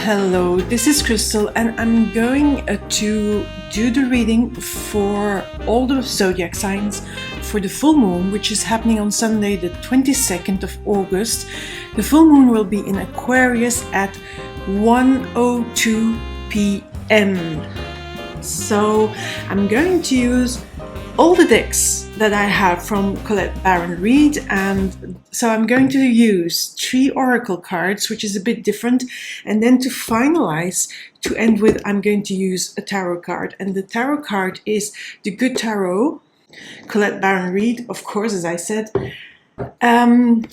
Hello, this is Crystal, and I'm going to do the reading for all the zodiac signs for the full moon, which is happening on Sunday, the 22nd of August. The full moon will be in Aquarius at 1:02 p.m. So I'm going to use all the decks that I have from Colette Baron Reid, and so I'm going to use 3 oracle cards, which is a bit different, and then to finalize, to end with, I'm going to use a tarot card, and the tarot card is the Good Tarot, Colette Baron Reid, of course, as I said, the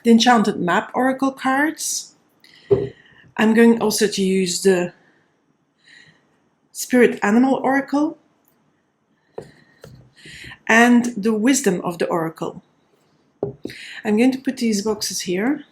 Enchanted Map oracle cards. I'm going also to use the Spirit Animal Oracle, and the Wisdom of the Oracle. I'm going to put these boxes here,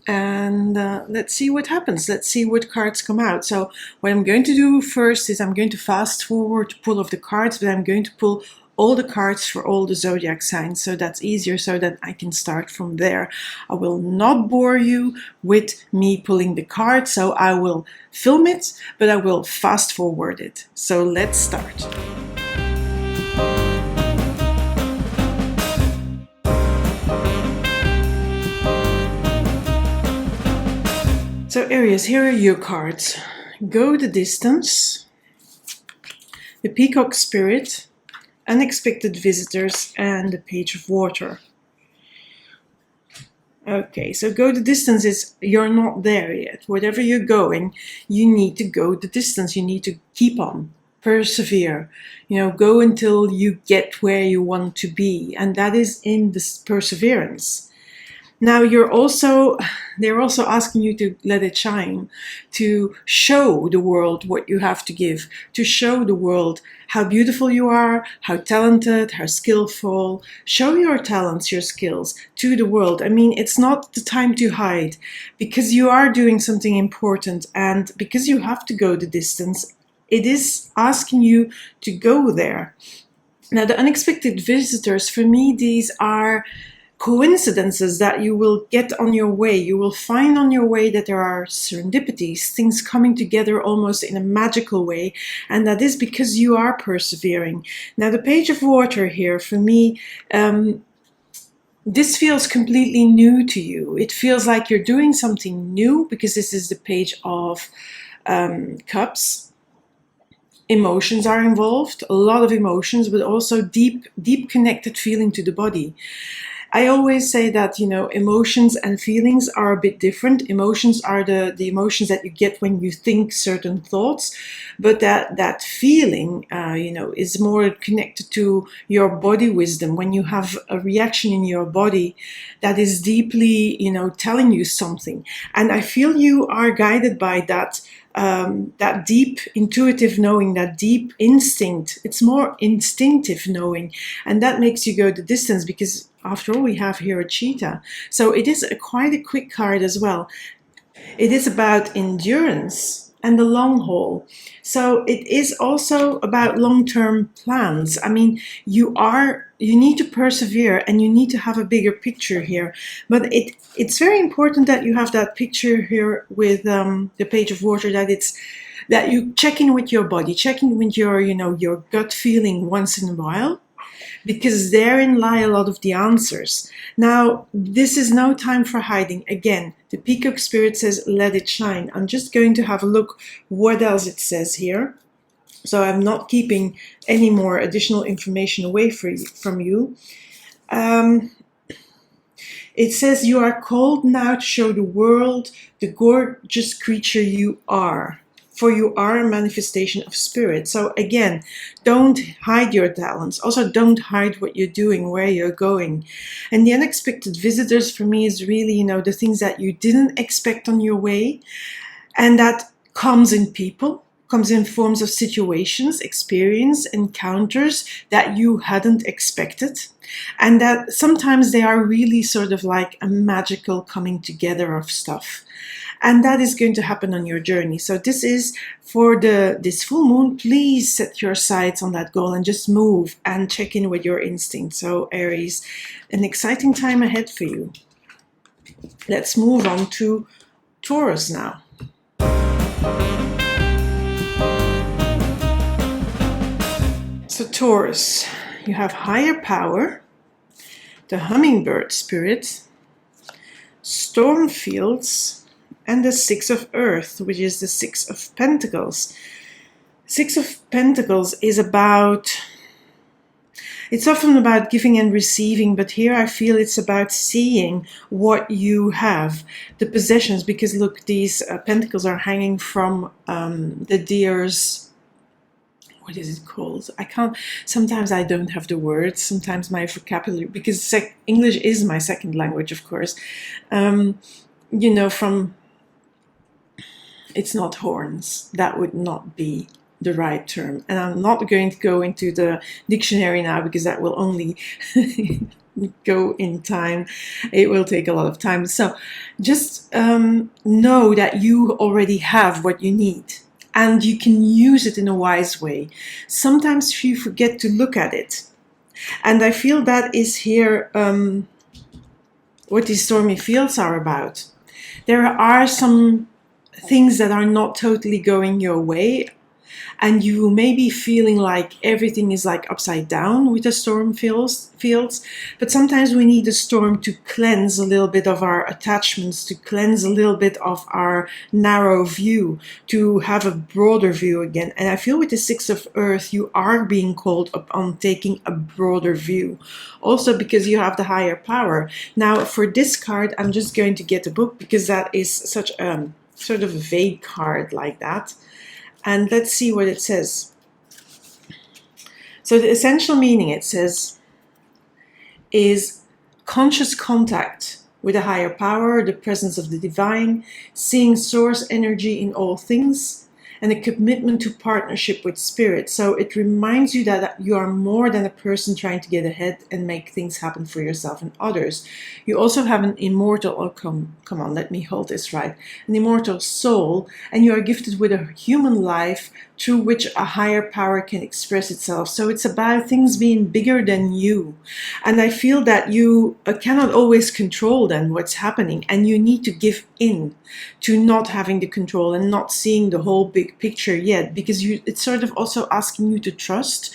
and let's see what happens. Let's see what cards come out. So what I'm going to do first is I'm going to fast forward to pull of the cards, but I'm going to pull all the cards for all the zodiac signs, so that's easier, so that I can start from there. I will not bore you with me pulling the cards, so I will film it, but I will fast forward it. So let's start. So Aries, here are your cards. Go the Distance, the Peacock Spirit, Unexpected Visitors, and the Page of Water. Okay, so go the distance is you're not there yet. Whatever you're going, you need to go the distance. You need to keep on, persevere. You know, go until you get where you want to be, and that is in this perseverance. Now they're also asking you to let it shine, to show the world what you have to give, to show the world how beautiful you are, how talented, how skillful. Show your talents, your skills to the world. I mean, it's not the time to hide, because you are doing something important, and because you have to go the distance, it is asking you to go there. Now, the unexpected visitors, for me, these are coincidences that you will get on your way. You will find on your way that there are serendipities, things coming together almost in a magical way, and that is because you are persevering. Now, the Page of Water here, for me, this feels completely new to you. It feels like you're doing something new, because this is the Page of Cups. Emotions are involved, a lot of emotions, but also deep connected feeling to the body. I always say that, you know, emotions and feelings are a bit different. Emotions are the emotions that you get when you think certain thoughts, but that feeling, you know, is more connected to your body wisdom. When you have a reaction in your body that is deeply, you know, telling you something. And I feel you are guided by that. That deep intuitive knowing, that deep instinct. It's more instinctive knowing, and that makes you go the distance, because after all, we have here a cheetah. So it is quite a quick card as well. It is about endurance and the long haul. So it is also about long-term plans. I mean, you need to persevere, and you need to have a bigger picture here. But it's very important that you have that picture here with the Page of Water, that you check in with your body, check in with your, you know, your gut feeling once in a while, because therein lie a lot of the answers. Now, this is no time for hiding. Again, the Peacock Spirit says, let it shine. I'm just going to have a look what else it says here. So I'm not keeping any more additional information away from you. It says, you are called now to show the world the gorgeous creature you are, for you are a manifestation of spirit. So again, don't hide your talents. Also, don't hide what you're doing, where you're going. And the unexpected visitors for me is really, you know, the things that you didn't expect on your way, and that comes in people, comes in forms of situations, experience, encounters that you hadn't expected, and that sometimes they are really sort of like a magical coming together of stuff. And that is going to happen on your journey. So this is for this full moon. Please set your sights on that goal and just move and check in with your instinct. So Aries, an exciting time ahead for you. Let's move on to Taurus now. So Taurus, you have higher power, the hummingbird spirit, storm fields, and the Six of Earth, which is the Six of Pentacles. Six of Pentacles is about, it's often about giving and receiving, but here I feel it's about seeing what you have, the possessions, because look, these pentacles are hanging from the deer's, what is it called? I can't, sometimes I don't have the words, sometimes my vocabulary, because English is my second language, of course. You know, from, it's not horns, that would not be the right term. And I'm not going to go into the dictionary now because that will only go in time. It will take a lot of time. So just know that you already have what you need and you can use it in a wise way. Sometimes you forget to look at it. And I feel that is here what these stormy fields are about. There are some things that are not totally going your way, and you may be feeling like everything is like upside down with the storm fields. But sometimes we need a storm to cleanse a little bit of our attachments, to cleanse a little bit of our narrow view, to have a broader view again. And I feel with the Six of Earth, you are being called upon taking a broader view. Also because you have the higher power. Now for this card, I'm just going to get a book because that is such a sort of a vague card like that. And let's see what it says. So the essential meaning, it says, is conscious contact with a higher power, the presence of the divine, seeing source energy in all things, and a commitment to partnership with spirit. So it reminds you that you are more than a person trying to get ahead and make things happen for yourself and others. You also have an immortal, oh come on, let me hold this right, an immortal soul, and you are gifted with a human life through which a higher power can express itself. So it's about things being bigger than you. And I feel that you cannot always control then what's happening, and you need to give in to not having the control and not seeing the whole big picture yet, because it's sort of also asking you to trust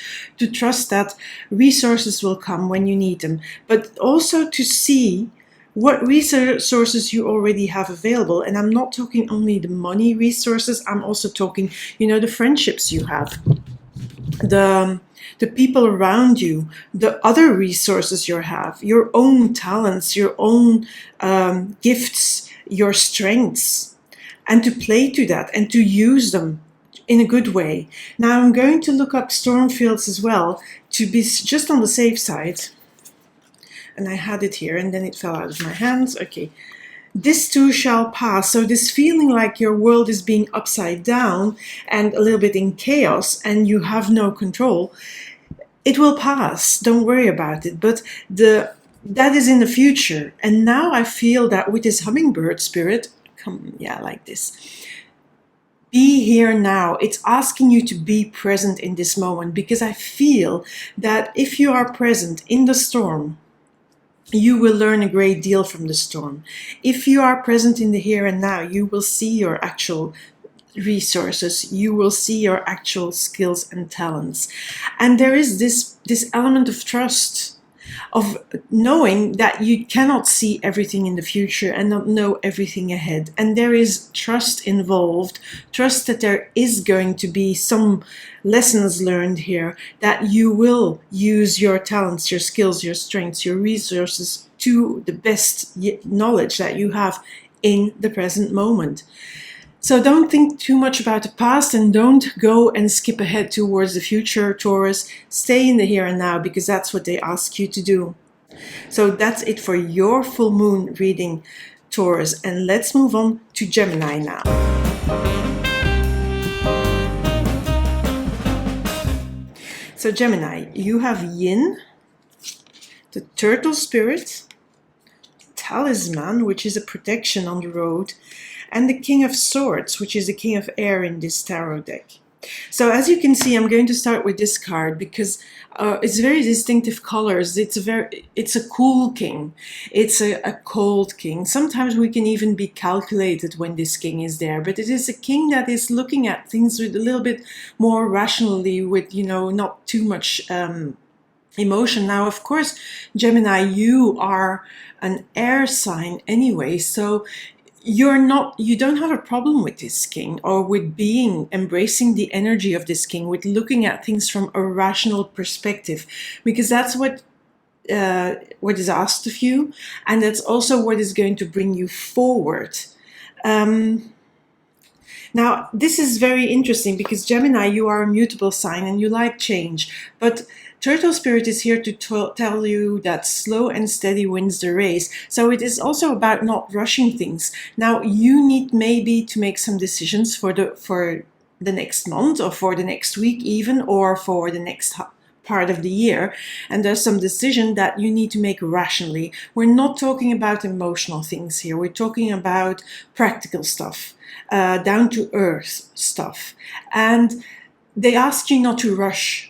that resources will come when you need them, but also to see what resources you already have available. And I'm not talking only the money resources, I'm also talking, you know, the friendships you have, the people around you, the other resources you have, your own talents, your own gifts, your strengths, and to play to that and to use them in a good way. Now I'm going to look up storm fields as well to be just on the safe side. And I had it here and then it fell out of my hands. Okay. This too shall pass. So this feeling like your world is being upside down and a little bit in chaos and you have no control, it will pass. Don't worry about it. But that is in the future. And now I feel that with this hummingbird spirit, like this. Be here now. It's asking you to be present in this moment, because I feel that if you are present in the storm, you will learn a great deal from the storm. If you are present in the here and now, you will see your actual resources, you will see your actual skills and talents. And there is this element of trust, of knowing that you cannot see everything in the future and not know everything ahead. And there is trust involved, trust that there is going to be some lessons learned here, that you will use your talents, your skills, your strengths, your resources to the best knowledge that you have in the present moment. So don't think too much about the past and don't go and skip ahead towards the future, Taurus. Stay in the here and now, because that's what they ask you to do. So that's it for your full moon reading, Taurus. And let's move on to Gemini now. So Gemini, you have Yin, the turtle spirit, talisman, which is a protection on the road, and the King of Swords, which is the King of Air in this tarot deck. So as you can see, I'm going to start with this card because it's very distinctive colors. It's a cool king. It's a cold king. Sometimes we can even be calculated when this king is there, but it is a king that is looking at things with a little bit more rationally, with, you know, not too much emotion. Now, of course, Gemini, you are an air sign anyway, so you don't have a problem with this king, or with embracing the energy of this king, with looking at things from a rational perspective, because that's what is asked of you, and that's also what is going to bring you forward. Now, this is very interesting because Gemini, you are a mutable sign and you like change, but Turtle Spirit is here to tell you that slow and steady wins the race. So it is also about not rushing things. Now, you need maybe to make some decisions for the next month, or for the next week even, or for the next part of the year, and there's some decision that you need to make rationally. We're not talking about emotional things here. We're talking about practical stuff, down to earth stuff, and they ask you not to rush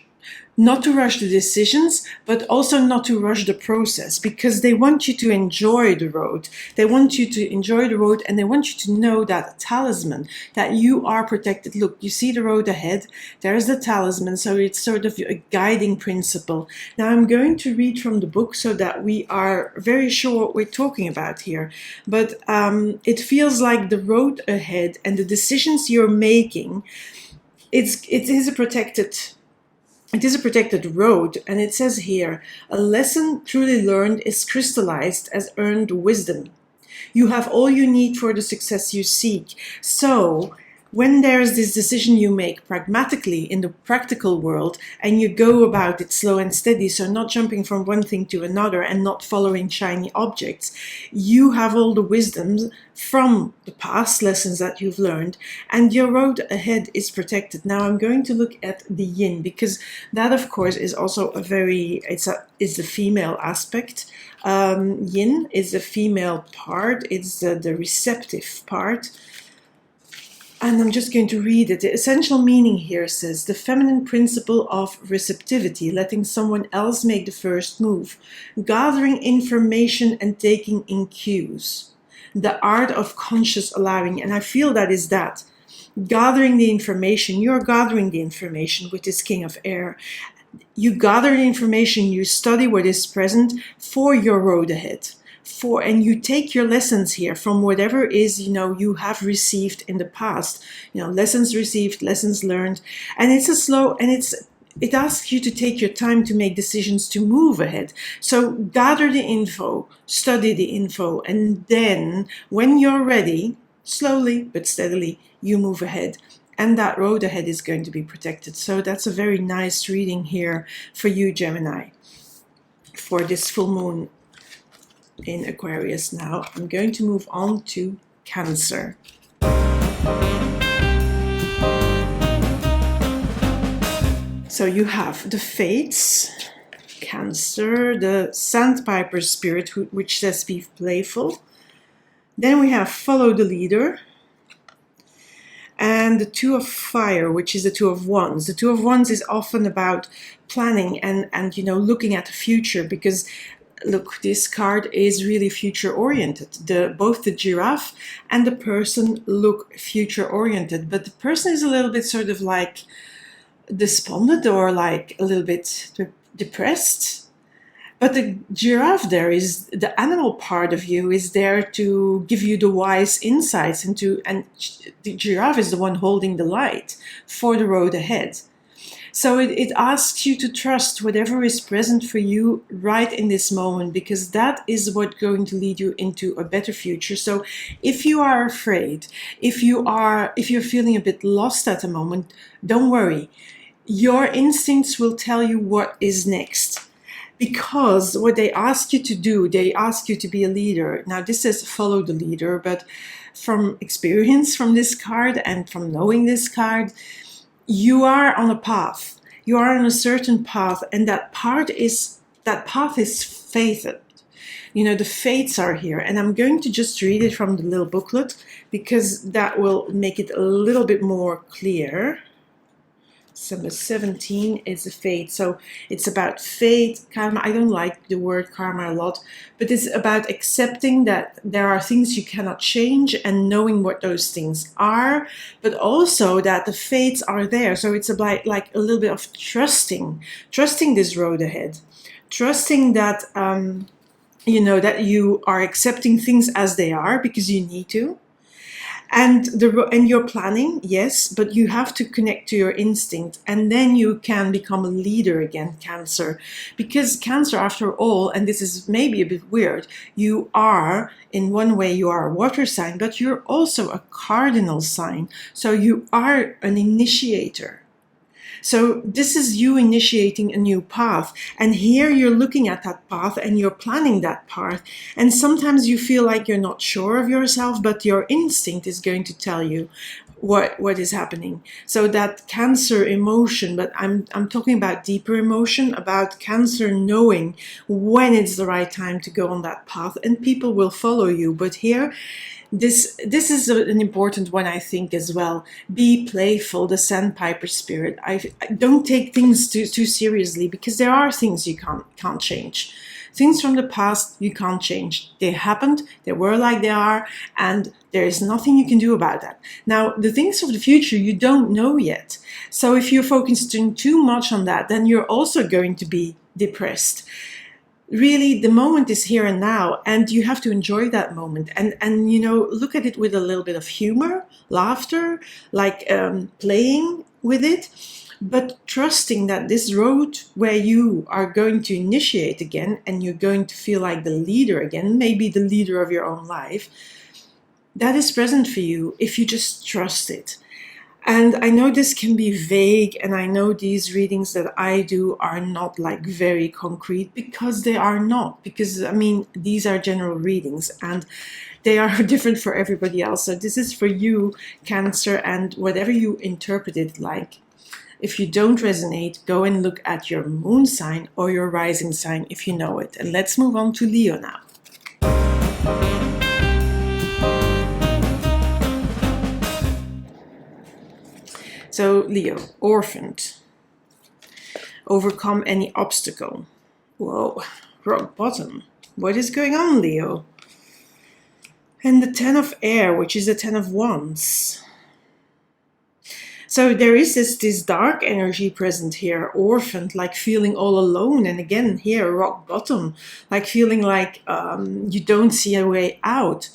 the decisions, but also not to rush the process, because they want you to enjoy the road. They want you to enjoy the road, and they want you to know that talisman, that you are protected. Look, you see the road ahead, there's the talisman, so it's sort of a guiding principle. Now, I'm going to read from the book so that we are very sure what we're talking about here, but it feels like the road ahead and the decisions you're making, it is a protected road, and it says here, a lesson truly learned is crystallized as earned wisdom. You have all you need for the success you seek. So when there's this decision you make pragmatically in the practical world, and you go about it slow and steady, so not jumping from one thing to another and not following shiny objects, you have all the wisdoms from the past lessons that you've learned, and your road ahead is protected. Now, I'm going to look at the yin, because that, of course, is also is the female aspect. Yin is the female part. It's the receptive part. And I'm just going to read it. The essential meaning here says, the feminine principle of receptivity, letting someone else make the first move, gathering information and taking in cues, the art of conscious allowing. And I feel that is that. Gathering the information. You're gathering the information with this King of Air. You gather the information, you study what is present for your road ahead. And you take your lessons here from whatever is, you have received in the past, lessons received, lessons learned, and it's a slow, and it asks you to take your time to make decisions to move ahead. So gather the info, study the info, and then when you're ready, slowly but steadily, you move ahead. And that road ahead is going to be protected. So that's a very nice reading here for you, Gemini, for this full moon in Aquarius. Now I'm going to move on to Cancer. So you have the Fates, Cancer, the Sandpiper spirit, which says be playful. Then we have Follow the Leader, and the Two of Fire, which is the Two of Wands. The Two of Wands is often about planning and looking at the future, because look, this card is really future-oriented. Both the giraffe and the person look future-oriented, but the person is a little bit sort of like despondent, or like a little bit depressed. But the giraffe there is, the animal part of you is there to give you the wise insights, and the giraffe is the one holding the light for the road ahead. So it asks you to trust whatever is present for you right in this moment, because that is what's going to lead you into a better future. So if you are afraid, if you're feeling a bit lost at the moment, don't worry. Your instincts will tell you what is next. Because what they ask you to do, they ask you to be a leader. Now this says follow the leader, but from experience from this card and from knowing this card, you are on a path. You are on a certain path, and that path is fated. The fates are here, and I'm going to just read it from the little booklet, because that will make it a little bit more clear. Number 17 is the fate. So it's about fate, karma. I don't like the word karma a lot, but it's about accepting that there are things you cannot change and knowing what those things are, but also that the fates are there. So it's about like a little bit of trusting this road ahead, trusting that, you know, that you are accepting things as they are because you need to. And you're planning, yes, but you have to connect to your instinct, and then you can become a leader again, Cancer. Because Cancer, after all, and this is maybe a bit weird, you are, in one way, you are a water sign, but you're also a cardinal sign. So you are an initiator. So this is you initiating a new path. And here you're looking at that path and you're planning that path. And sometimes you feel like you're not sure of yourself, but your instinct is going to tell you what is happening. So that Cancer emotion, but I'm talking about deeper emotion, about Cancer knowing when it's the right time to go on that path, and people will follow you. But here, this is an important one, I think, as well. Be playful, the sandpiper spirit. I don't take things too seriously, because there are things you can't change. Things from the past you can't change. They happened, they were like they are, and there is nothing you can do about that. Now, the things of the future you don't know yet. So if you're focusing too much on that, then you're also going to be depressed. Really, the moment is here and now, and you have to enjoy that moment, and you know, look at it with a little bit of humor, laughter, like playing with it, but trusting that this road where you are going to initiate again, and you're going to feel like the leader again, maybe the leader of your own life, that is present for you if you just trust it. And I know this can be vague, and I know these readings that I do are not like very concrete, because they are not. Because, I mean, these are general readings and they are different for everybody else. So this is for you, Cancer, and whatever you interpret it like. If you don't resonate, go and look at your moon sign or your rising sign if you know it. And let's move on to Leo now. So Leo, orphaned, overcome any obstacle. Whoa, rock bottom. What is going on, Leo? And the 10 of air, which is the 10 of wands. So there is this dark energy present here, orphaned, like feeling all alone. And again, here, rock bottom, like feeling like you don't see a way out.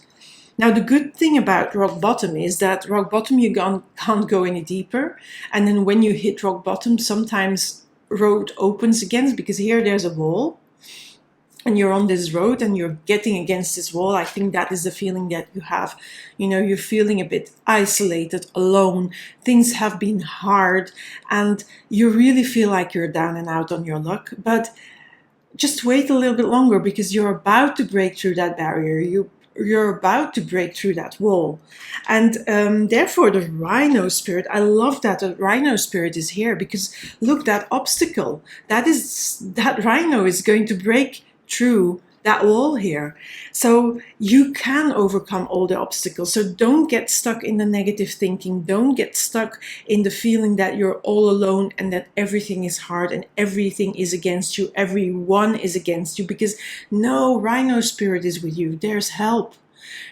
Now, the good thing about rock bottom is that rock bottom, you can't go any deeper. And then when you hit rock bottom, sometimes road opens again, because here there's a wall and you're on this road and you're getting against this wall. I think that is the feeling that you have. You know, you're feeling a bit isolated, alone. Things have been hard and you really feel like you're down and out on your luck. But just wait a little bit longer, because you're about to break through that barrier. You're about to break through that wall. And therefore the rhino spirit, I love that the rhino spirit is here, because look, that obstacle, that rhino is going to break through that wall here. So you can overcome all the obstacles. So don't get stuck in the negative thinking. Don't get stuck in the feeling that you're all alone and that everything is hard and everything is against you. Everyone is against you, because no, rhino spirit is with you. There's help.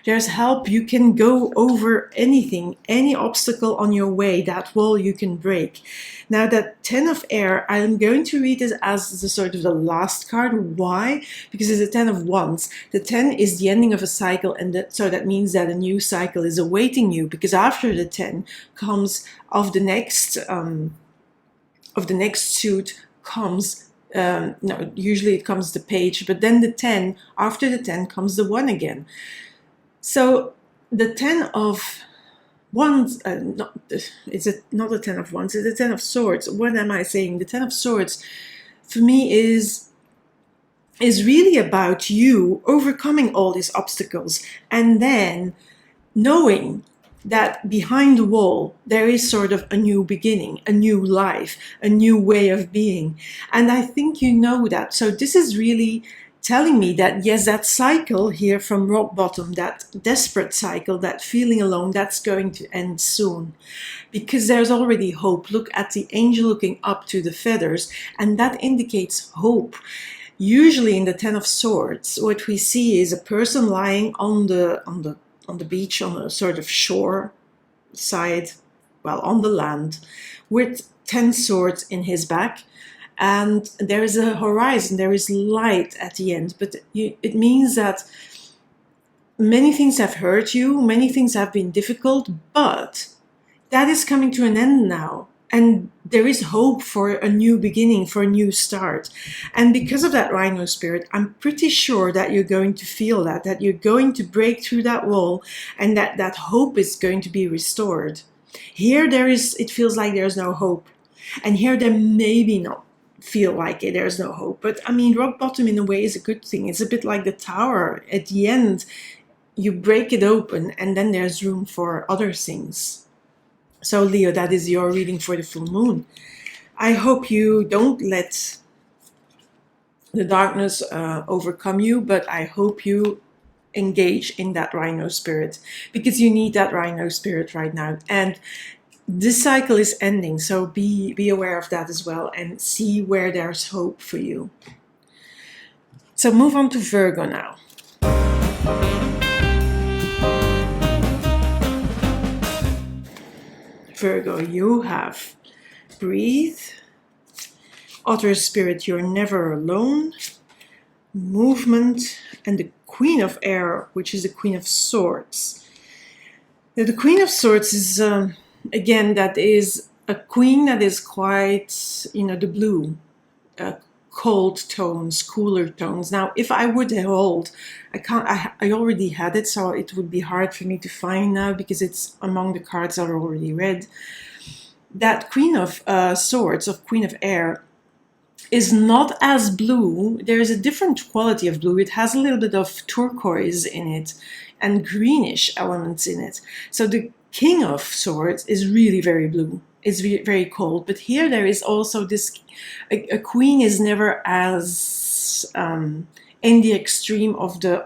There's help. You can go over anything, any obstacle on your way, that wall you can break. Now that 10 of air, I'm going to read it as the sort of the last card. Why? Because it's a 10 of wands. The 10 is the ending of a cycle, and so that means that a new cycle is awaiting you, because after the 10 comes of the next suit comes no, usually it comes the page, but then the 10, after the 10 comes the 1 again. So the 10 of wands, not the 10 of wands, it's the 10 of swords. What am I saying? The 10 of swords for me is really about you overcoming all these obstacles, and then knowing that behind the wall there is sort of a new beginning, a new life, a new way of being. And I think you know that. So this is really telling me that yes, that cycle here from rock bottom, that desperate cycle, that feeling alone, that's going to end soon, because there's already hope. Look at the angel looking up to the feathers, and that indicates hope. Usually in the Ten of Swords, what we see is a person lying on the beach, on a sort of shore side, well, on the land, with 10 swords in his back, and there is a horizon, there is light at the end. But it means that many things have hurt you, many things have been difficult, but that is coming to an end now. And there is hope for a new beginning, for a new start. And because of that Rhino spirit, I'm pretty sure that you're going to feel that you're going to break through that wall, and that hope is going to be restored. Here it feels like there's no hope. And here there maybe not feel like there's no hope. But I mean, rock bottom in a way is a good thing. It's a bit like the tower. At the end, you break it open, and then there's room for other things. So Leo, that is your reading for the full moon. I hope you don't let the darkness overcome you, but I hope you engage in that Rhino spirit, because you need that Rhino spirit right now. And this cycle is ending, so be aware of that as well, and see where there's hope for you. So move on to Virgo now. Virgo, you have breathe, otter spirit, you're never alone, movement, and the Queen of Air, which is the Queen of Swords. Now, the Queen of Swords is, again, that is a queen that is quite, the blue, cold tones, cooler tones. Now, if I would hold, I already had it, so it would be hard for me to find now because it's among the cards I've already read. That Queen of Swords, of Queen of Air, is not as blue. There is a different quality of blue. It has a little bit of turquoise in it and greenish elements in it. So the King of Swords is really very blue. It's very cold. But here there is also this, a queen is never as in the extreme of the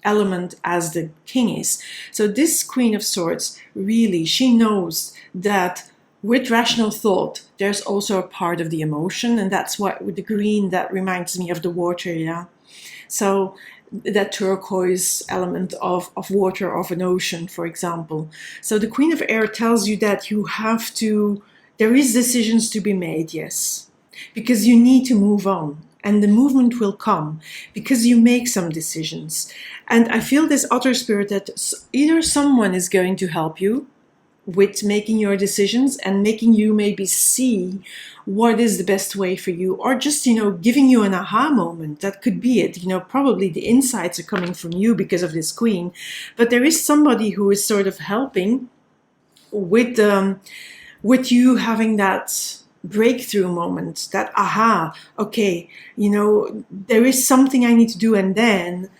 element as the king is. So this Queen of Swords, really, she knows that with rational thought, there's also a part of the emotion, and that's what with the green, that reminds me of the water, yeah. So that turquoise element of water, of an ocean, for example. So the Queen of Air tells you that you have to, there is decisions to be made, yes, because you need to move on, and the movement will come because you make some decisions. And I feel this otter spirit that either someone is going to help you with making your decisions and making you maybe see what is the best way for you, or just, giving you an aha moment. That could be it. Probably the insights are coming from you because of this queen, but there is somebody who is sort of helping with you having that breakthrough moment, that aha, okay, there is something I need to do. And then,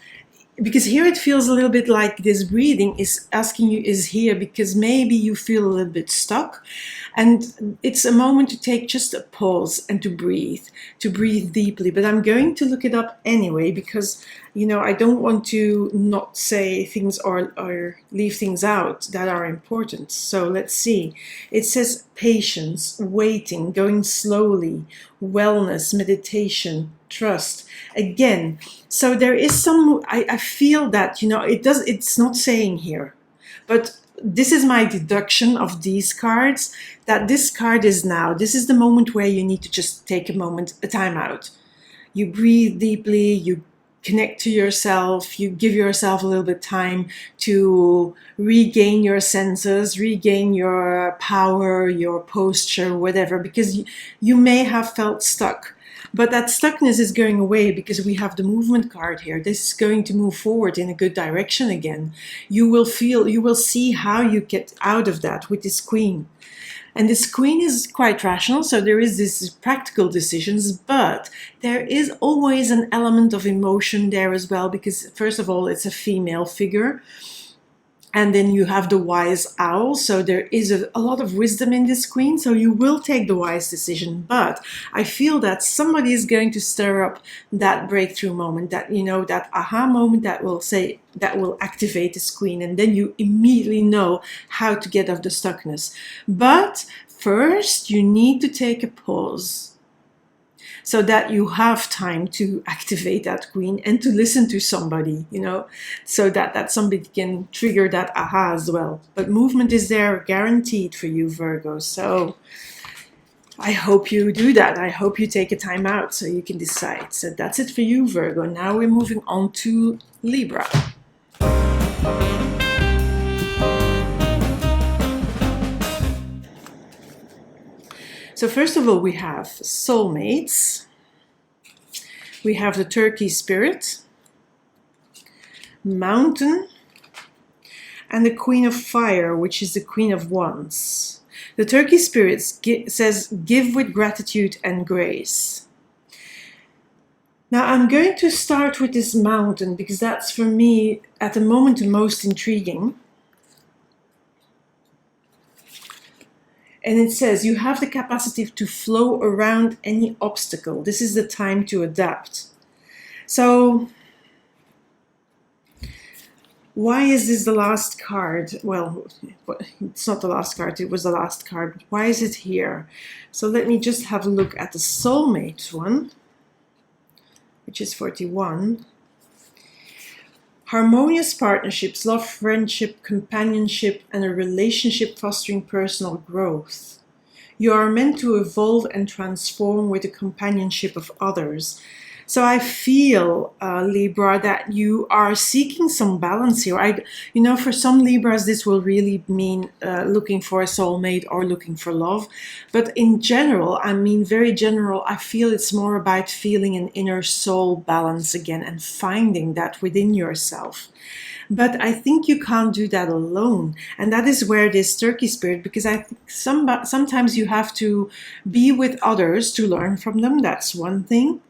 because here it feels a little bit like this breathing is asking you, is here because maybe you feel a little bit stuck, and it's a moment to take just a pause and to breathe deeply. But I'm going to look it up anyway, because I don't want to not say things or leave things out that are important. So let's see. It says patience, waiting, going slowly, wellness, meditation, trust. Again, so there is some, I feel that, it's not saying here, but this is my deduction of these cards, that this card is now, this is the moment where you need to just take a time out. You breathe deeply, you connect to yourself, you give yourself a little bit time to regain your senses, regain your power, your posture, whatever, because you may have felt stuck. But that stuckness is going away because we have the movement card here. This is going to move forward in a good direction again. You will see how you get out of that with this queen. And this queen is quite rational, so there is this practical decisions, but there is always an element of emotion there as well, because first of all, it's a female figure. And then you have the wise owl. So there is a lot of wisdom in this queen. So you will take the wise decision. But I feel that somebody is going to stir up that breakthrough moment, that, you know, that aha moment that will activate this queen. And then you immediately know how to get off the stuckness. But first, you need to take a pause, so that you have time to activate that queen and to listen to somebody, you know, so that somebody can trigger that aha as well. But movement is there guaranteed for you, Virgo. So I hope you do that. I hope you take a time out so you can decide. So that's it for you, Virgo. Now we're moving on to Libra. So first of all, we have soulmates. We have the Turkey spirit, mountain, and the Queen of Fire, which is the Queen of Wands. The Turkey spirit says, give with gratitude and grace. Now I'm going to start with this mountain because that's for me at the moment the most intriguing. And it says, you have the capacity to flow around any obstacle. This is the time to adapt. So, why is this the last card? Well, it's not the last card, it was the last card. Why is it here? So let me just have a look at the soulmate one, which is 41. Harmonious partnerships, love, friendship, companionship, and a relationship fostering personal growth. You are meant to evolve and transform with the companionship of others. So I feel, Libra, that you are seeking some balance here. You know, for some Libras, this will really mean looking for a soulmate or looking for love. But in general, I mean, very general, I feel it's more about feeling an inner soul balance again and finding that within yourself. But I think you can't do that alone. And that is where this Turkey spirit, because I think sometimes you have to be with others to learn from them. That's one thing.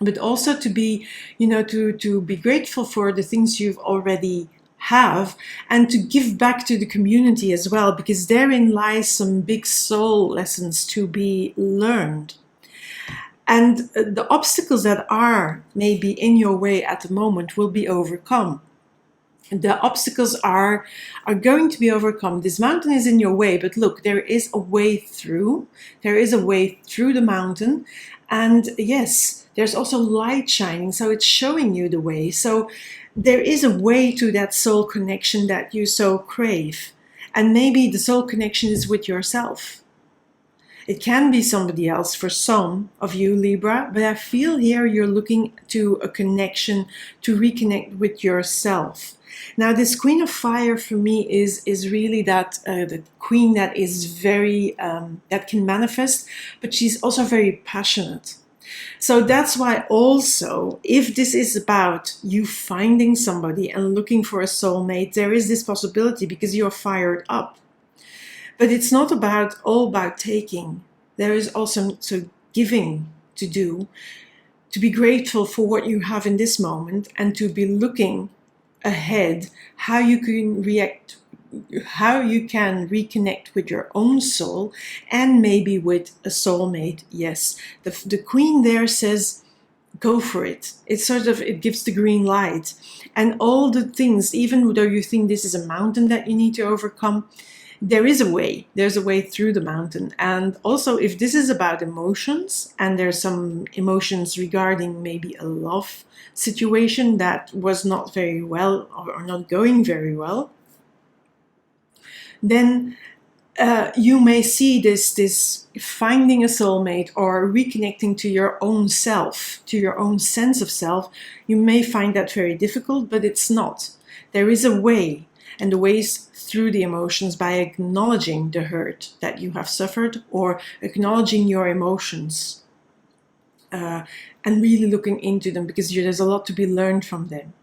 But also to be, you know, to be grateful for the things you've already have and to give back to the community as well, because therein lies some big soul lessons to be learned. And the obstacles that are maybe in your way at the moment will be overcome. The obstacles are going to be overcome. This mountain is in your way, but look, there is a way through. There is a way through the mountain. And yes, there's also light shining, so it's showing you the way. So there is a way to that soul connection that you so crave. And maybe the soul connection is with yourself. It can be somebody else for some of you, Libra, but I feel here you're looking to a connection, to reconnect with yourself. Now, this Queen of Fire for me is really that the queen that is very, that can manifest, but she's also very passionate. So that's why also, if this is about you finding somebody and looking for a soulmate, there is this possibility because you're fired up. But it's not all about taking. There is also giving to do, to be grateful for what you have in this moment and to be looking ahead how you can reconnect with your own soul and maybe with a soulmate. Yes, the queen there says go for it. It gives the green light, and all the things, even though you think this is a mountain that you need to overcome, there is a way. There's a way through the mountain. And also, if this is about emotions and there's some emotions regarding maybe a love situation that was not very well or not going very well, then you may see this finding a soulmate or reconnecting to your own self, to your own sense of self. You may find that very difficult, but it's not. There is a way, and the way is through the emotions, by acknowledging the hurt that you have suffered or acknowledging your emotions and really looking into them, because there's a lot to be learned from them.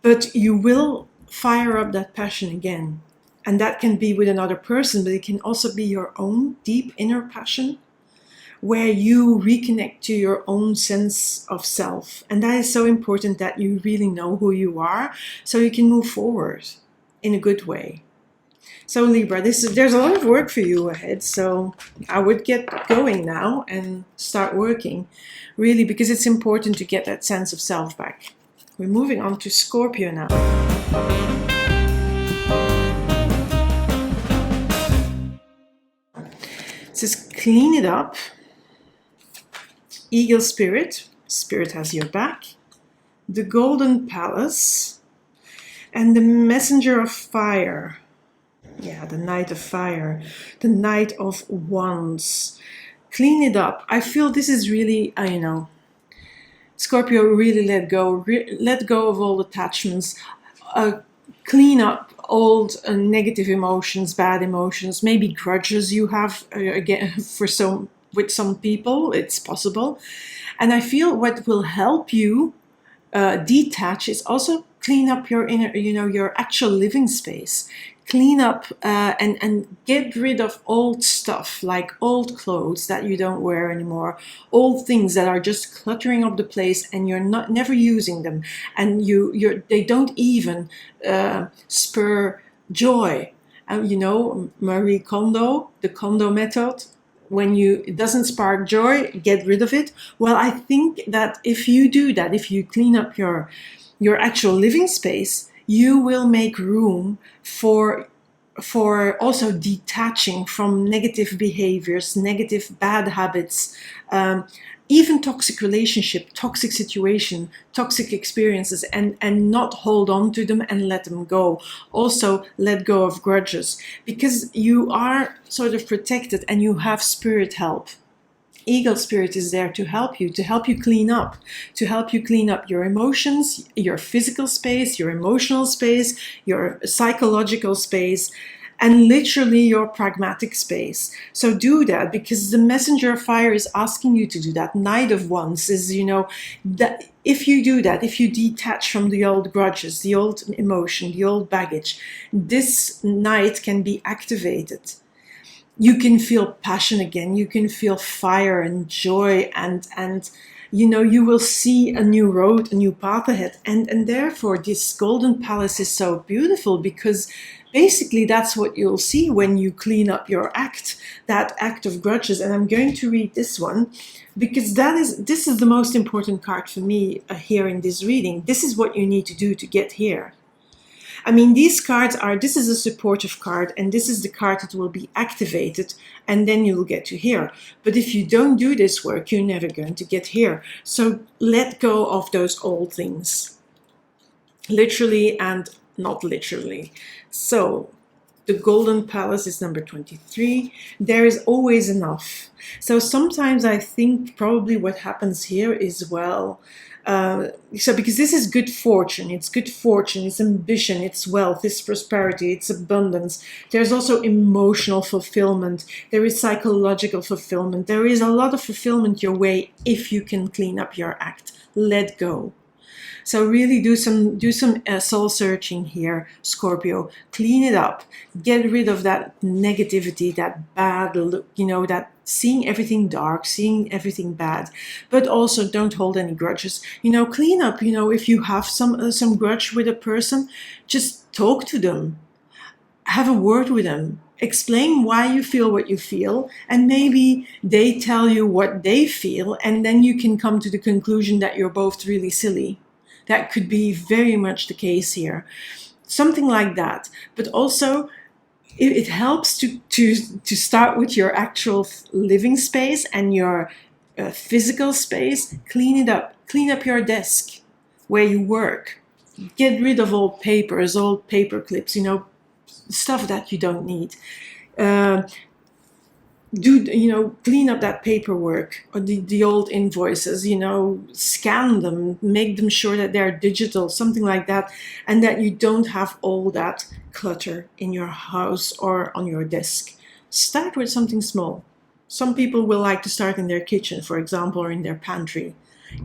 But you will fire up that passion again. And that can be with another person, but it can also be your own deep inner passion where you reconnect to your own sense of self. And that is so important, that you really know who you are so you can move forward. in a good way. So Libra, there's a lot of work for you ahead, so I would get going now and start working, really, because it's important to get that sense of self back. We're moving on to Scorpio now. It says clean it up. Eagle Spirit, Spirit has your back. The Golden Palace and the Messenger of Fire. Yeah, the Knight of Fire, the Knight of Wands. Clean it up. I feel this is really, Scorpio, really let go of all attachments, clean up old negative emotions, bad emotions, maybe grudges you have again with some people. It's possible, and I feel what will help you detach is also clean up your inner, your actual living space. Clean up and get rid of old stuff, like old clothes that you don't wear anymore, old things that are just cluttering up the place and you're never using them, and they don't even spur joy. Marie Kondo, the Kondo method. When it doesn't spark joy, get rid of it. Well, I think that if you do that, if you clean up your actual living space, you will make room for also detaching from negative behaviors, negative bad habits, even toxic relationship, toxic situation, toxic experiences, and not hold on to them and let them go. Also let go of grudges, because you are sort of protected and you have spirit help. Eagle Spirit is there to help you clean up, your emotions, your physical space, your emotional space, your psychological space, and literally your pragmatic space. So do that, because the Messenger of Fire is asking you to do that. Knight of Wands is, that if you do that, if you detach from the old grudges, the old emotion, the old baggage, this Knight can be activated. You can feel passion again, you can feel fire and joy, and you will see a new road, a new path ahead. And therefore this Golden Palace is so beautiful, because basically that's what you'll see when you clean up your that act of grudges. And I'm going to read this one, because this is the most important card for me here in this reading. This is what you need to do to get here. I mean, these cards this is a supportive card, and this is the card that will be activated, and then you'll get to here. But if you don't do this work, you're never going to get here. So let go of those old things, literally and not literally. So the Golden Palace is number 23. There is always enough. So sometimes I think probably what happens here is, because this is good fortune, it's ambition, it's wealth, it's prosperity, it's abundance. There's also emotional fulfillment. There is psychological fulfillment. There is a lot of fulfillment your way if you can clean up your act. Let go. So really do some soul searching here, Scorpio. Clean it up. Get rid of that negativity, that bad look, that seeing everything dark, seeing everything bad. But also don't hold any grudges. Clean up. If you have some grudge with a person, just talk to them. Have a word with them. Explain why you feel what you feel, and maybe they tell you what they feel, and then you can come to the conclusion that you're both really silly. That could be very much the case here. Something like that. But also, it helps to start with your actual living space and your physical space. Clean it up. Clean up your desk where you work. Get rid of old papers, old paper clips, stuff that you don't need. Clean up that paperwork or the old invoices, scan them, make them sure that they're digital, something like that, and that you don't have all that clutter in your house or on your desk. Start with something small. Some people will like to start in their kitchen, for example, or in their pantry.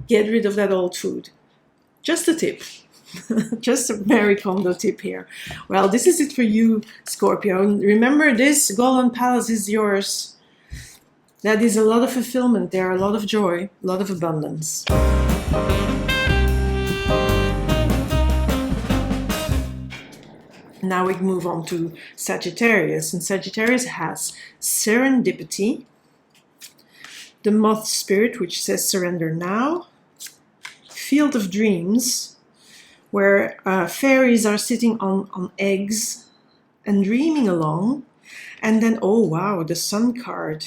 Get rid of that old food. Just a tip. Just a very Kondo tip here. Well, this is it for you, Scorpio. Remember, this Golden Palace is yours. That is a lot of fulfillment there, a lot of joy, a lot of abundance. Now we move on to Sagittarius, and Sagittarius has serendipity, the moth spirit, which says surrender now, field of dreams, where fairies are sitting on eggs and dreaming along, and then, oh wow, the sun card.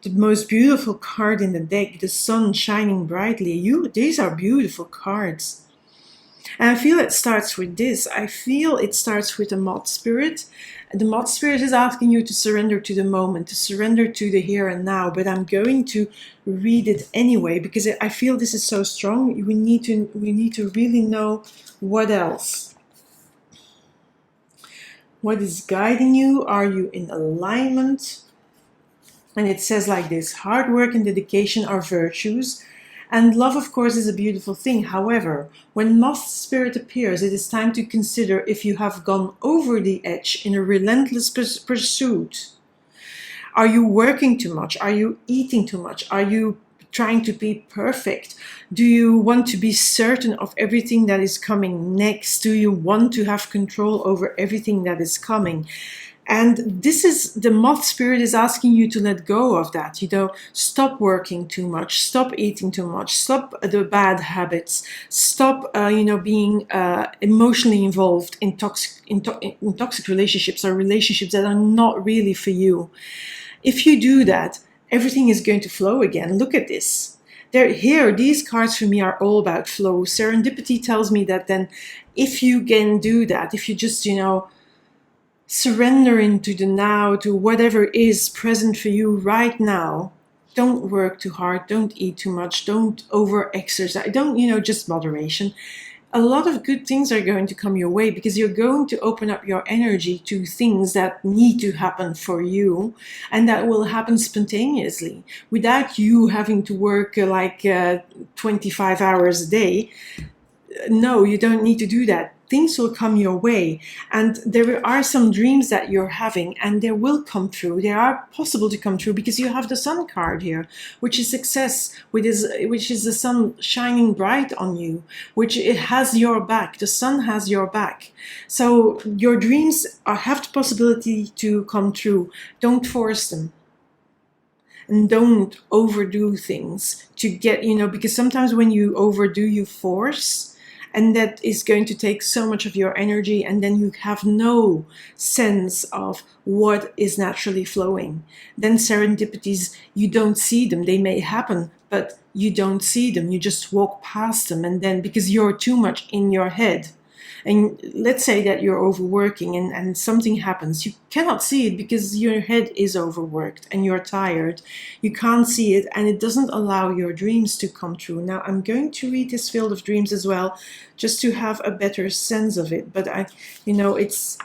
The most beautiful card in the deck, the sun shining brightly. These are beautiful cards. And I feel it starts with this. I feel it starts with the moth spirit. The moth spirit is asking you to surrender to the moment, to surrender to the here and now. But I'm going to read it anyway because I feel this is so strong. We need to really know what else. What is guiding you? Are you in alignment? And it says like this: hard work and dedication are virtues. And love, of course, is a beautiful thing. However, when moth spirit appears, it is time to consider if you have gone over the edge in a relentless pursuit. Are you working too much? Are you eating too much? Are you trying to be perfect? Do you want to be certain of everything that is coming next? Do you want to have control over everything that is coming? And this is, the moth spirit is asking you to let go of that. Stop working too much, stop eating too much, stop the bad habits, stop, being emotionally involved in toxic relationships or relationships that are not really for you. If you do that, everything is going to flow again. Look at this. These cards for me are all about flow. Serendipity tells me that then if you can do that, if you just, surrender into the now, to whatever is present for you right now. Don't work too hard, don't eat too much, don't over exercise, just moderation. A lot of good things are going to come your way because you're going to open up your energy to things that need to happen for you, and that will happen spontaneously without you having to work 25 hours a day. No, you don't need to do that. Things will come your way, and there are some dreams that you're having, and they will come true. They are possible to come true because you have the sun card here, which is success, which is the sun shining bright on you, which it has your back. The sun has your back. So your dreams have the possibility to come true. Don't force them. And don't overdo things to get, because sometimes when you overdo, you force. And that is going to take so much of your energy, and then you have no sense of what is naturally flowing. Then serendipities, you don't see them. They may happen, but you don't see them. You just walk past them, and then because you're too much in your head. And let's say that you're overworking and something happens. You cannot see it because your head is overworked and you're tired. You can't see it, and it doesn't allow your dreams to come true. Now, I'm going to read this field of dreams as well, just to have a better sense of it. But it's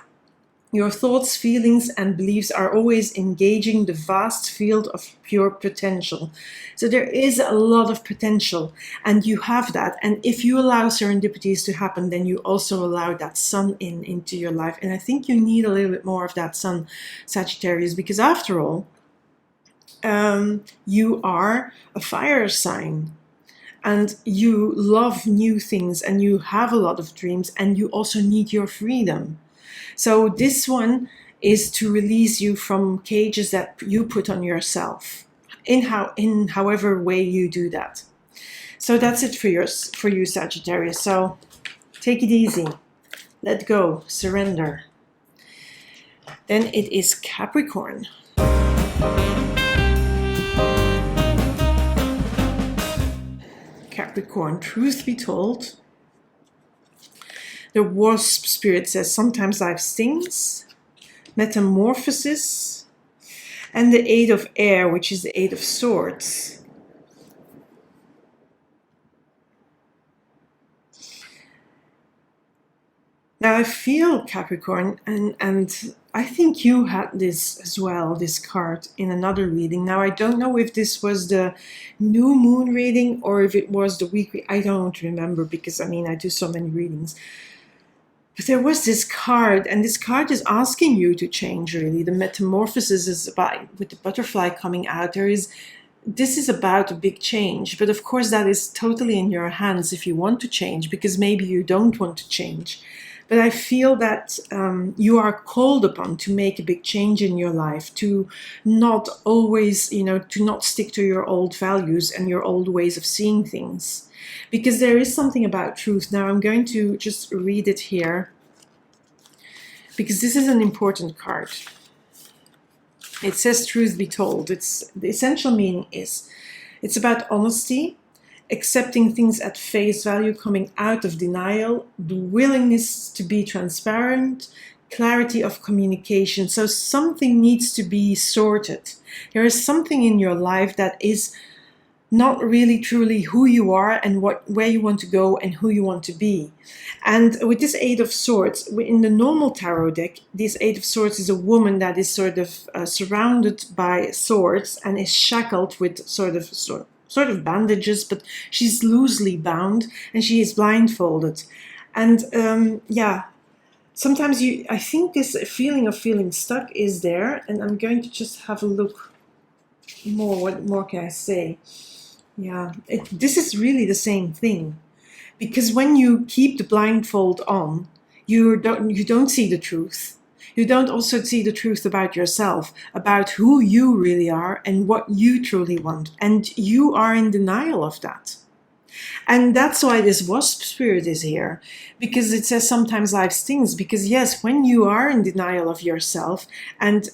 your thoughts, feelings, and beliefs are always engaging the vast field of pure potential. So there is a lot of potential, and you have that. And if you allow serendipities to happen, then you also allow that sun into your life. And I think you need a little bit more of that sun, Sagittarius, because after all, you are a fire sign. And you love new things, and you have a lot of dreams, and you also need your freedom. So this one is to release you from cages that you put on yourself, in however way you do that. So that's it for you, Sagittarius. So take it easy, let go, surrender. Then it is Capricorn. Capricorn, truth be told, the wasp spirit says sometimes life stings, metamorphosis, and the Eight of Air, which is the Eight of Swords. Now I feel, Capricorn, and I think you had this as well, this card, in another reading. Now I don't know if this was the new moon reading or if it was the weekly. I don't remember because I do so many readings. But there was this card, and this card is asking you to change, really. The metamorphosis is about, with the butterfly coming out, this is about a big change. But of course, that is totally in your hands if you want to change, because maybe you don't want to change. But I feel that you are called upon to make a big change in your life, to not always, to not stick to your old values and your old ways of seeing things. Because there is something about truth. Now I'm going to just read it here, because this is an important card. It says truth be told. The essential meaning is it's about honesty, accepting things at face value, coming out of denial, the willingness to be transparent, clarity of communication. So something needs to be sorted. There is something in your life that is not really truly who you are and where you want to go and who you want to be. And with this Eight of Swords, in the normal tarot deck, this Eight of Swords is a woman that is sort of surrounded by swords and is shackled with sort of bandages, but she's loosely bound and she is blindfolded. And yeah, sometimes I think this feeling of feeling stuck is there, and I'm going to just have a look more. What more can I say? Yeah, this is really the same thing, because when you keep the blindfold on, you don't see the truth. You don't also see the truth about yourself, about who you really are and what you truly want, and you are in denial of that. And that's why this wasp spirit is here, because it says sometimes life stings. Because yes, when you are in denial of yourself, and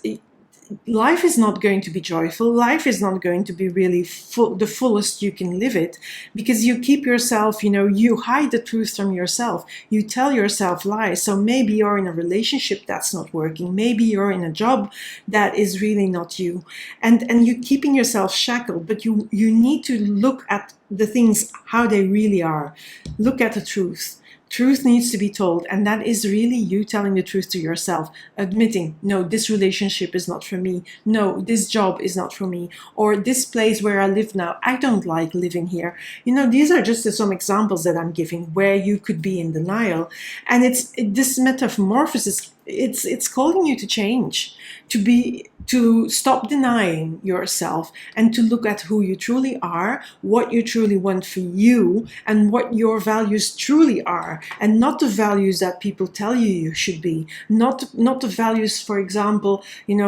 life is not going to be joyful, life is not going to be really the fullest you can live it, because you keep yourself, you hide the truth from yourself, you tell yourself lies. So maybe you're in a relationship that's not working, maybe you're in a job that is really not you, and you're keeping yourself shackled. But you need to look at the things how they really are. Look at the truth. Truth needs to be told, and that is really you telling the truth to yourself, admitting, no, this relationship is not for me, no, this job is not for me, or this place where I live now, I don't like living here. These are just some examples that I'm giving where you could be in denial. And this metamorphosis, it's calling you to change, to stop denying yourself and to look at who you truly are, what you truly want for you, and what your values truly are, and not the values that people tell you should be. Not the values, for example,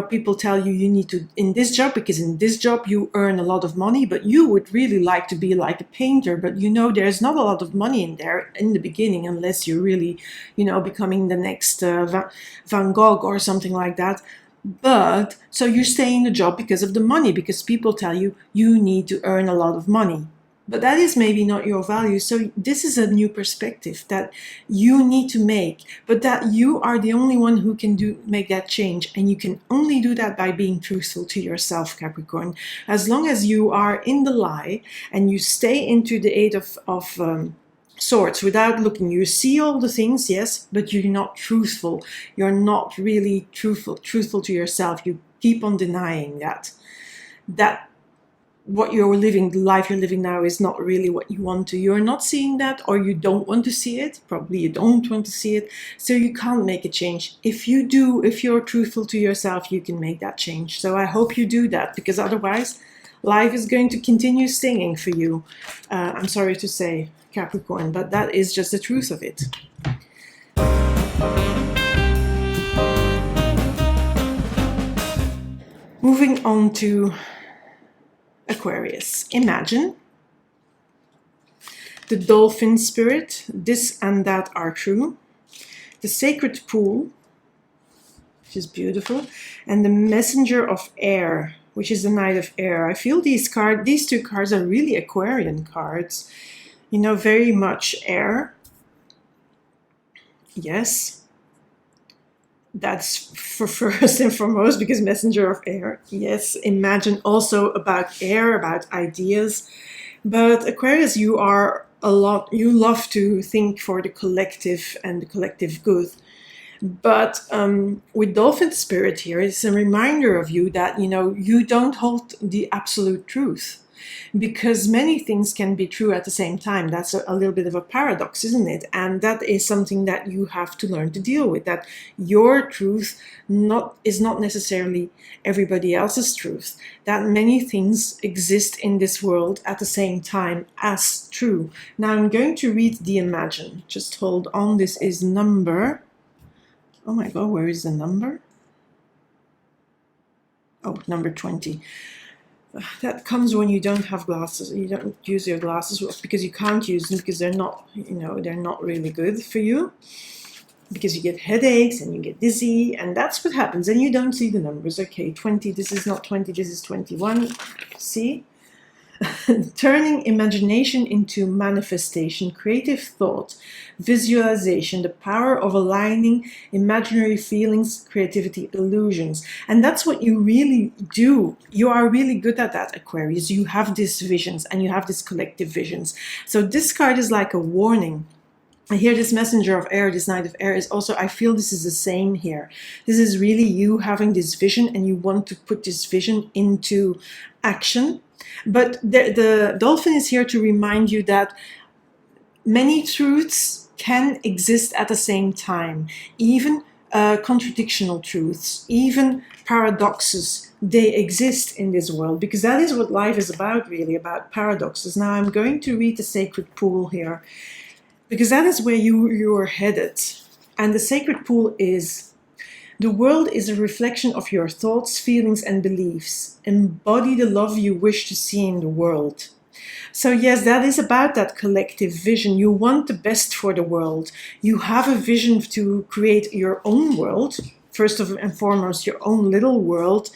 people tell you need to in this job, because in this job you earn a lot of money, but you would really like to be like a painter, but there's not a lot of money in there in the beginning, unless you're really becoming the next Van Gogh or something like that. But so you stay in the job because of the money, because people tell you need to earn a lot of money. But that is maybe not your value. So this is a new perspective that you need to make, but that you are the only one who can make that change. And you can only do that by being truthful to yourself, Capricorn. As long as you are in the lie and you stay into the Eight of Swords without looking, you see all the things, yes, but you're not truthful. You're not really truthful to yourself. You keep on denying that what you're living, the life you're living now, is not really what you want to. You're not seeing that, or you don't want to see it. Probably you don't want to see it, so you can't make a change. If you're truthful to yourself, you can make that change. So I hope you do that, because otherwise life is going to continue stinging for you. I'm sorry to say, Capricorn, but that is just the truth of it. Moving on to Aquarius. Imagine the dolphin spirit, this and that are true, the sacred pool, which is beautiful, and the messenger of air, which is the Knight of Air. I feel these two cards are really Aquarian cards. Very much air. Yes. That's for first and foremost, because messenger of air. Yes. Imagine also about air, about ideas. But Aquarius, you love to think for the collective and the collective good. But with dolphin spirit here, it's a reminder of you that, you don't hold the absolute truth. because many things can be true at the same time. That's a little bit of a paradox, isn't it? And that is something that you have to learn to deal with, that your truth is not necessarily everybody else's truth, that many things exist in this world at the same time as true. Now I'm going to read the Imagine. Just hold on. This is number, oh my god, where is the number? Oh, number 20. That comes when you don't have glasses. You don't use your glasses because you can't use them, because they're not, they're not really good for you, because you get headaches and you get dizzy, and that's what happens. And you don't see the numbers. Okay, 20. This is not 20. This is 21. See? Turning imagination into manifestation, creative thought, visualization, the power of aligning imaginary feelings, creativity, illusions. And that's what you really do. You are really good at that, Aquarius. You have these visions, and you have these collective visions. So this card is like a warning. I hear this messenger of air, this knight of air is also, I feel this is the same here. This is really you having this vision, and you want to put this vision into action. But the dolphin is here to remind you that many truths can exist at the same time, even contradictional truths, even paradoxes, they exist in this world, because that is what life is about, really, about paradoxes. Now I'm going to read the sacred pool here, because that is where you're headed. And the sacred pool is: the world is a reflection of your thoughts, feelings, and beliefs. Embody the love you wish to see in the world. So yes, that is about that collective vision. You want the best for the world. You have a vision to create your own world, first and foremost, your own little world,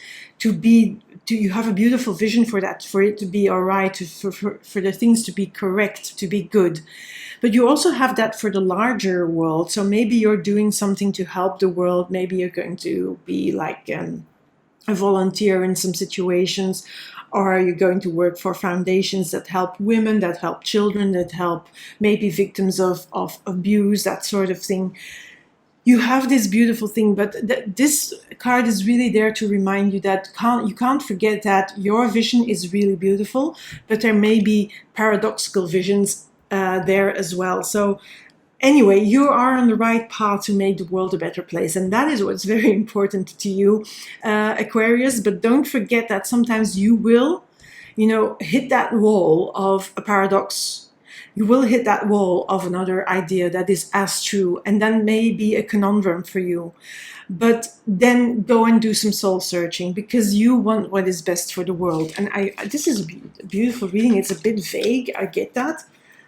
you have a beautiful vision for that, for it to be all right, for the things to be correct, to be good. But you also have that for the larger world. So maybe you're doing something to help the world. Maybe you're going to be like a volunteer in some situations, or you're going to work for foundations that help women, that help children, that help maybe victims of abuse, that sort of thing. You have this beautiful thing, but this card is really there to remind you that you can't forget that your vision is really beautiful, but there may be paradoxical visions there as well. So anyway, you are on the right path to make the world a better place, and that is what's very important to you, Aquarius. But don't forget that sometimes you will, hit that wall of a paradox. You will hit that wall of another idea that is as true, and then may be a conundrum for you. But then go and do some soul searching, because you want what is best for the world. And this is a beautiful reading. It's a bit vague, I get that.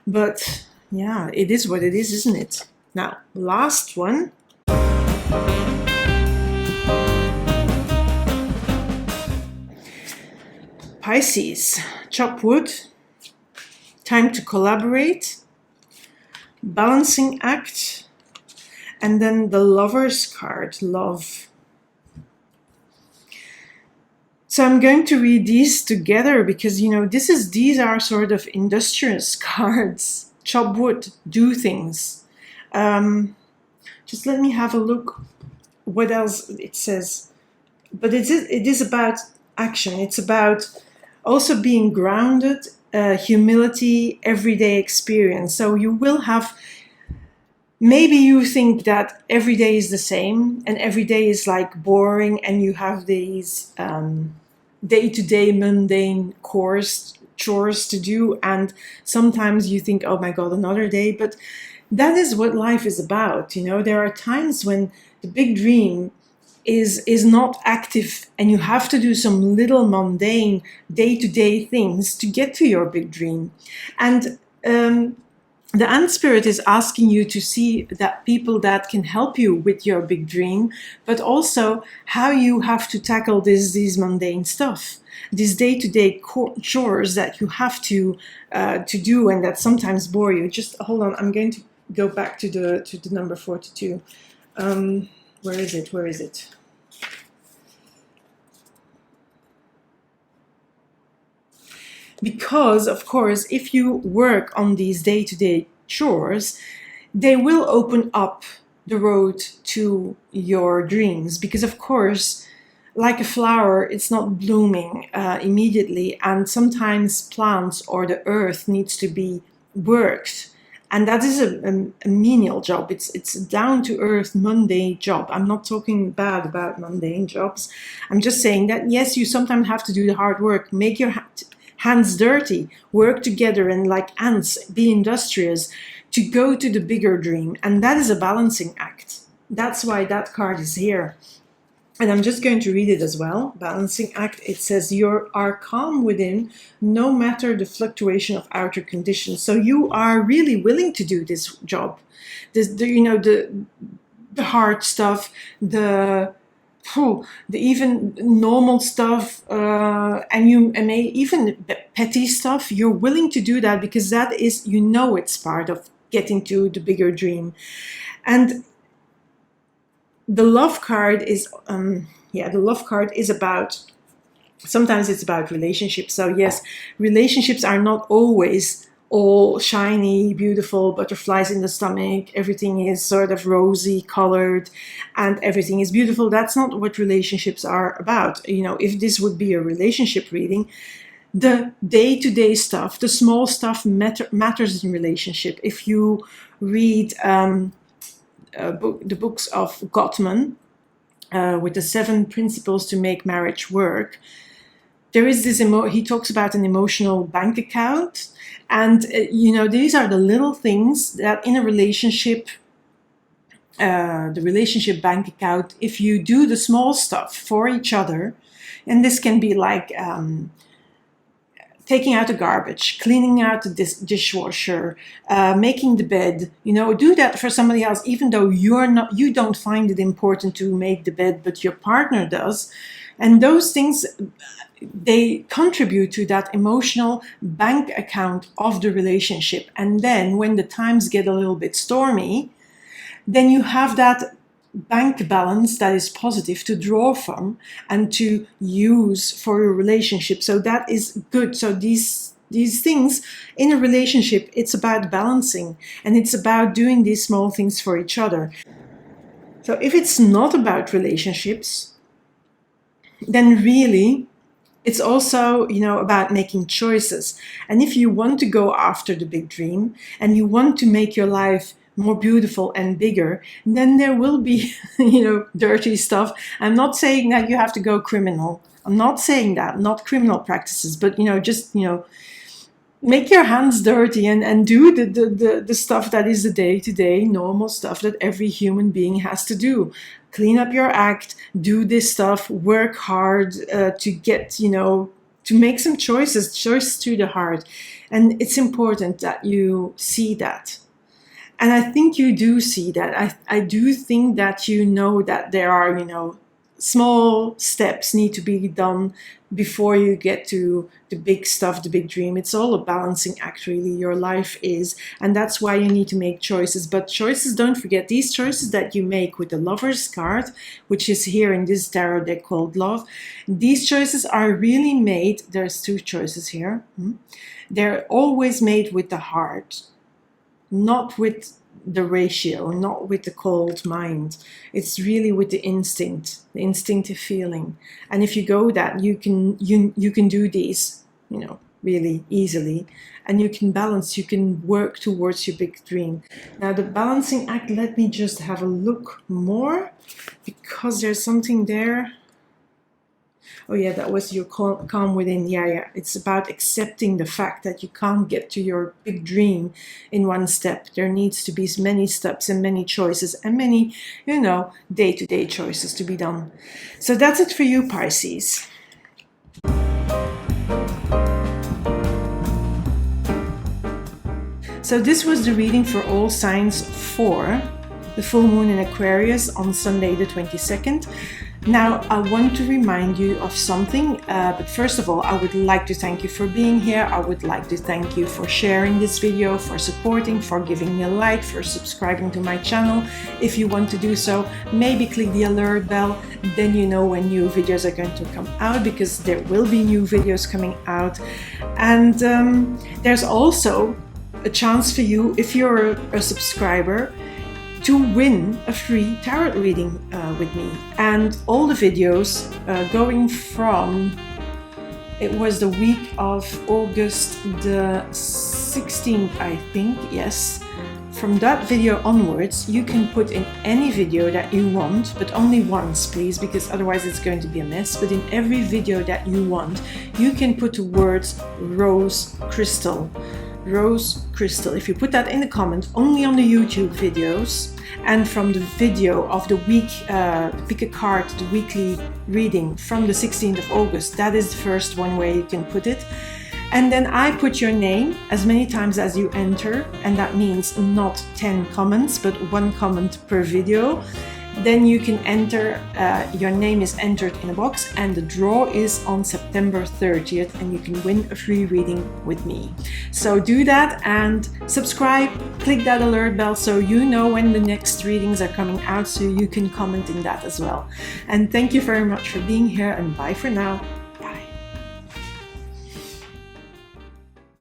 But yeah, it is what it is, isn't it? Now, last one. Pisces, chop wood, time to collaborate, balancing act, and then the Lover's card, love. So I'm going to read these together because, these are sort of industrious cards. Chop wood, do things. Just let me have a look what else it says. But it is about action. It's about also being grounded, humility, everyday experience. So you will have, maybe you think that every day is the same and every day is like boring, and you have these day-to-day mundane chores to do, and sometimes you think, oh my god, another day. But that is what life is about. There are times when the big dream is not active, and you have to do some little mundane day-to-day things to get to your big dream. And the Ant Spirit is asking you to see that people that can help you with your big dream, but also how you have to tackle these mundane stuff, these day-to-day chores that you have to do, and that sometimes bore you. Just hold on, I'm going to go back to the number 42. Where is it? Because, of course, if you work on these day-to-day chores, they will open up the road to your dreams. Because, of course, like a flower, it's not blooming immediately, and sometimes plants or the earth needs to be worked, and that is a menial job. It's a down to earth, mundane job. I'm not talking bad about mundane jobs. I'm just saying that yes, you sometimes have to do the hard work, make your hands dirty, work together, and like ants, be industrious to go to the bigger dream, and that is a balancing act. That's why that card is here. And I'm just going to read it as well. Balancing act. It says you are calm within, no matter the fluctuation of outer conditions. So you are really willing to do this job. The hard stuff, the even normal stuff, and may even petty stuff. You're willing to do that because that is, it's part of getting to the bigger dream. And the love card is, the love card is about, sometimes it's about relationships. So yes, relationships are not always all shiny, beautiful, butterflies in the stomach, everything is sort of rosy colored and everything is beautiful. That's not what relationships are about. If this would be a relationship reading, the day-to-day stuff, the small stuff matters in relationship. If you read the books of Gottman with the 7 principles to make marriage work, there is this he talks about an emotional bank account, and these are the little things that in a relationship, the relationship bank account, if you do the small stuff for each other, and this can be like taking out the garbage, cleaning out the dishwasher, making the bed, do that for somebody else, even though you don't find it important to make the bed, but your partner does. And those things, they contribute to that emotional bank account of the relationship. And then when the times get a little bit stormy, then you have that bank balance that is positive to draw from and to use for your relationship. So that is good. So these things in a relationship, it's about balancing, and it's about doing these small things for each other. So if it's not about relationships, then really it's also, about making choices. And if you want to go after the big dream and you want to make your life more beautiful and bigger, then there will be, dirty stuff. I'm not saying that you have to go criminal. I'm not saying that, not criminal practices, but, just, make your hands dirty and do the stuff that is the day-to-day normal stuff that every human being has to do. Clean up your act, do this stuff, work hard to get, to make some choices to the heart. And it's important that you see that. And I think you do see that. I do think that that there are, small steps need to be done before you get to the big stuff, the big dream. It's all a balancing act, really, your life is. And that's why you need to make choices. But choices, don't forget, these choices that you make with the Lover's card, which is here in this tarot deck called Love, these choices are really made, there's 2 choices here. They're always made with the heart, not with the ratio, not with the cold mind. It's really with the instinct, the instinctive feeling. And if you go that, you can do these, really easily, and you can balance, you can work towards your big dream. Now the balancing act, let me just have a look more, because there's something there. Oh yeah, that was your calm within. Yeah. It's about accepting the fact that you can't get to your big dream in one step. There needs to be many steps and many choices and many, day-to-day choices to be done. So that's it for you, Pisces. So this was the reading for all signs for the full moon in Aquarius on Sunday the 22nd. Now, I want to remind you of something, but first of all, I would like to thank you for being here. I would like to thank you for sharing this video, for supporting, for giving me a like, for subscribing to my channel. If you want to do so, maybe click the alert bell, then you know when new videos are going to come out, because there will be new videos coming out. And there's also a chance for you, if you're a subscriber, to win a free tarot reading with me. And all the videos going from, it was the week of August the 16th, I think, yes. From that video onwards, you can put in any video that you want, but only once, please, because otherwise it's going to be a mess. But in every video that you want, you can put the words rose crystal. Rose crystal. If you put that in the comment, only on the YouTube videos, and from the video of the week, pick a card, the weekly reading from the 16th of August, that is the first one where you can put it. And then I put your name as many times as you enter, and that means not 10 comments, but 1 comment per video. Then you can enter, your name is entered in a box, and the draw is on September 30th, and you can win a free reading with me. So do that and subscribe, click that alert bell so you know when the next readings are coming out, so you can comment in that as well. And thank you very much for being here, and bye for now.